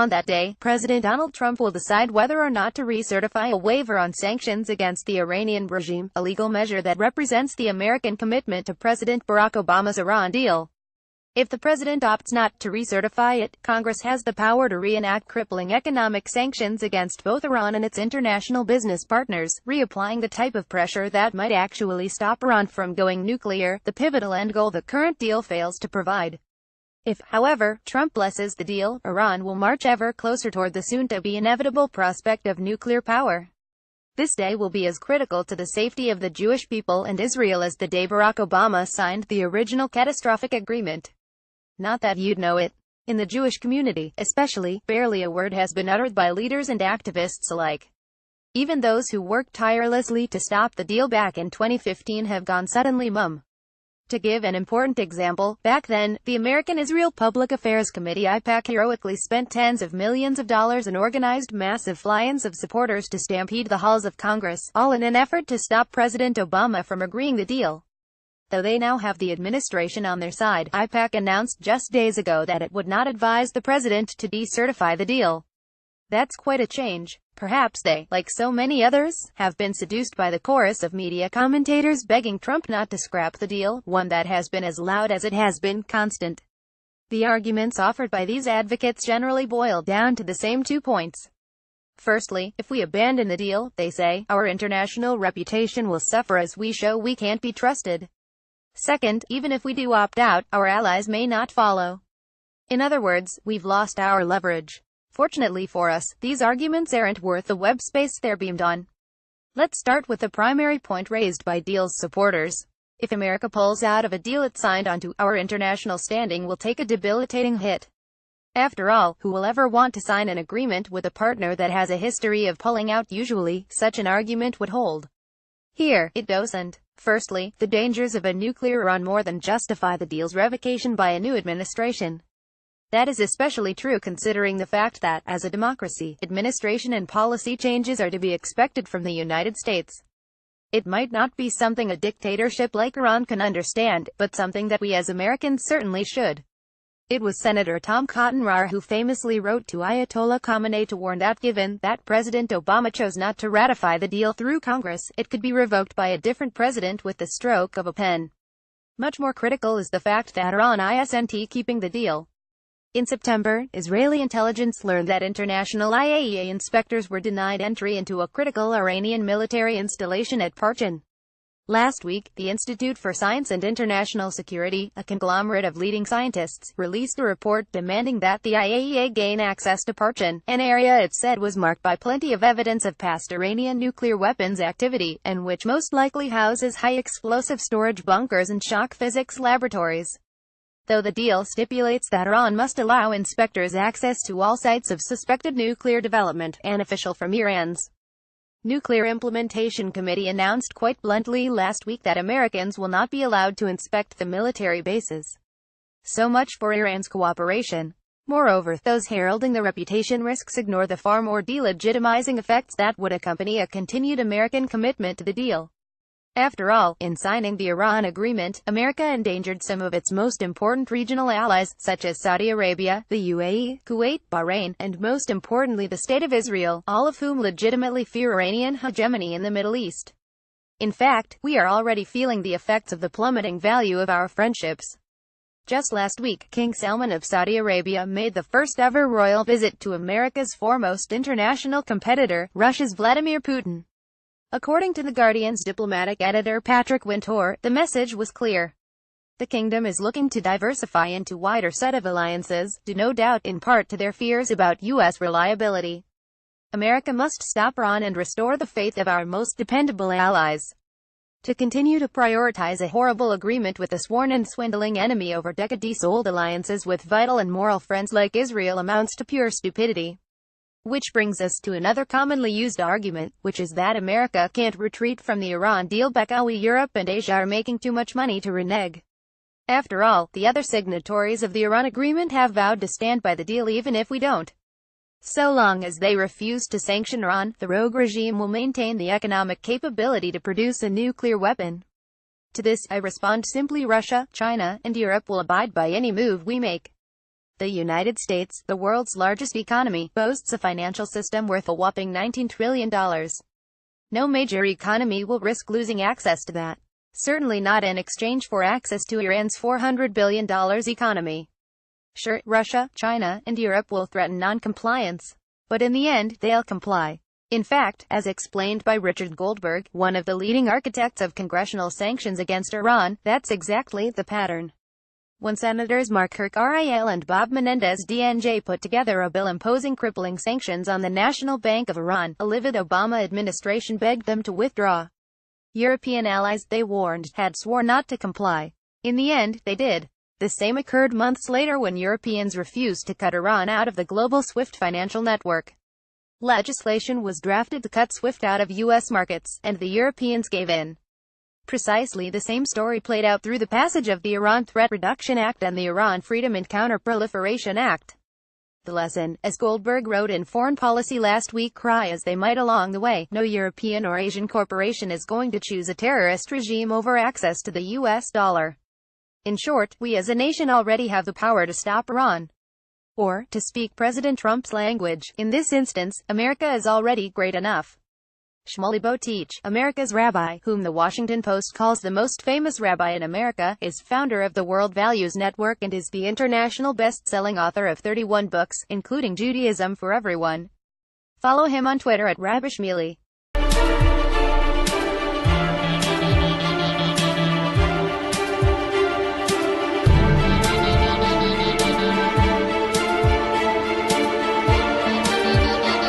On that day, President Donald Trump will decide whether or not to recertify a waiver on sanctions against the Iranian regime, a legal measure that represents the American commitment to President Barack Obama's Iran deal. If the president opts not to recertify it, Congress has the power to reenact crippling economic sanctions against both Iran and its international business partners, reapplying the type of pressure that might actually stop Iran from going nuclear, the pivotal end goal the current deal fails to provide. If, however, Trump blesses the deal, Iran will march ever closer toward the soon-to-be inevitable prospect of nuclear power. This day will be as critical to the safety of the Jewish people and Israel as the day Barack Obama signed the original catastrophic agreement. Not that you'd know it. In the Jewish community, especially, barely a word has been uttered by leaders and activists alike. Even those who worked tirelessly to stop the deal back in 2015 have gone suddenly mum. To give an important example, back then, the American Israel Public Affairs Committee (IPAC) heroically spent tens of millions of dollars and organized massive fly-ins of supporters to stampede the halls of Congress, all in an effort to stop President Obama from agreeing the deal. Though they now have the administration on their side, IPAC announced just days ago that it would not advise the president to decertify the deal. That's quite a change. Perhaps they, like so many others, have been seduced by the chorus of media commentators begging Trump not to scrap the deal, one that has been as loud as it has been constant. The arguments offered by these advocates generally boil down to the same 2 points. Firstly, if we abandon the deal, they say, our international reputation will suffer as we show we can't be trusted. Second, even if we do opt out, our allies may not follow. In other words, we've lost our leverage. Fortunately for us, these arguments aren't worth the web space they're beamed on. Let's start with the primary point raised by deal's supporters. If America pulls out of a deal it signed onto, our international standing will take a debilitating hit. After all, who will ever want to sign an agreement with a partner that has a history of pulling out? Usually, such an argument would hold. Here, it doesn't. Firstly, the dangers of a nuclear Iran more than justify the deal's revocation by a new administration. That is especially true considering the fact that, as a democracy, administration and policy changes are to be expected from the United States. It might not be something a dictatorship like Iran can understand, but something that we as Americans certainly should. It was Senator Tom Cotton who famously wrote to Ayatollah Khamenei to warn that given that President Obama chose not to ratify the deal through Congress, it could be revoked by a different president with the stroke of a pen. Much more critical is the fact that Iran isn't keeping the deal. In September, Israeli intelligence learned that international IAEA inspectors were denied entry into a critical Iranian military installation at Parchin. Last week, the Institute for Science and International Security, a conglomerate of leading scientists, released a report demanding that the IAEA gain access to Parchin, an area it said was marked by plenty of evidence of past Iranian nuclear weapons activity, and which most likely houses high-explosive storage bunkers and shock physics laboratories. Though the deal stipulates that Iran must allow inspectors access to all sites of suspected nuclear development, an official from Iran's Nuclear Implementation Committee announced quite bluntly last week that Americans will not be allowed to inspect the military bases. So much for Iran's cooperation. Moreover, those heralding the reputation risks ignore the far more delegitimizing effects that would accompany a continued American commitment to the deal. After all, in signing the Iran agreement, America endangered some of its most important regional allies, such as Saudi Arabia, the UAE, Kuwait, Bahrain, and most importantly the State of Israel, all of whom legitimately fear Iranian hegemony in the Middle East. In fact, we are already feeling the effects of the plummeting value of our friendships. Just last week, King Salman of Saudi Arabia made the first-ever royal visit to America's foremost international competitor, Russia's Vladimir Putin. According to The Guardian's diplomatic editor Patrick Wintour, the message was clear. The kingdom is looking to diversify into a wider set of alliances, due no doubt in part to their fears about U.S. reliability. America must stop Iran and restore the faith of our most dependable allies. To continue to prioritize a horrible agreement with a sworn and swindling enemy over decades-old alliances with vital and moral friends like Israel amounts to pure stupidity. Which brings us to another commonly used argument, which is that America can't retreat from the Iran deal because Europe and Asia are making too much money to renege. After all, the other signatories of the Iran agreement have vowed to stand by the deal even if we don't. So long as they refuse to sanction Iran, the rogue regime will maintain the economic capability to produce a nuclear weapon. To this, I respond simply: Russia, China, and Europe will abide by any move we make. The United States, the world's largest economy, boasts a financial system worth a whopping $19 trillion. No major economy will risk losing access to that. Certainly not in exchange for access to Iran's $400 billion economy. Sure, Russia, China, and Europe will threaten non-compliance. But in the end, they'll comply. In fact, as explained by Richard Goldberg, one of the leading architects of congressional sanctions against Iran, that's exactly the pattern. When Senators Mark Kirk-Ril and Bob Menendez DNJ put together a bill imposing crippling sanctions on the National Bank of Iran, a livid Obama administration begged them to withdraw. European allies, they warned, had sworn not to comply. In the end, they did. The same occurred months later when Europeans refused to cut Iran out of the global SWIFT financial network. Legislation was drafted to cut SWIFT out of U.S. markets, and the Europeans gave in. Precisely the same story played out through the passage of the Iran Threat Reduction Act and the Iran Freedom and Counter-Proliferation Act. The lesson, as Goldberg wrote in Foreign Policy last week, cry as they might along the way, no European or Asian corporation is going to choose a terrorist regime over access to the U.S. dollar. In short, we as a nation already have the power to stop Iran. Or, to speak President Trump's language, in this instance, America is already great enough. Shmuley, America's Rabbi, whom the Washington Post calls the most famous rabbi in America, is founder of the World Values Network and is the international best-selling author of 31 books, including Judaism for Everyone. Follow him on Twitter at Rabbi shmuley.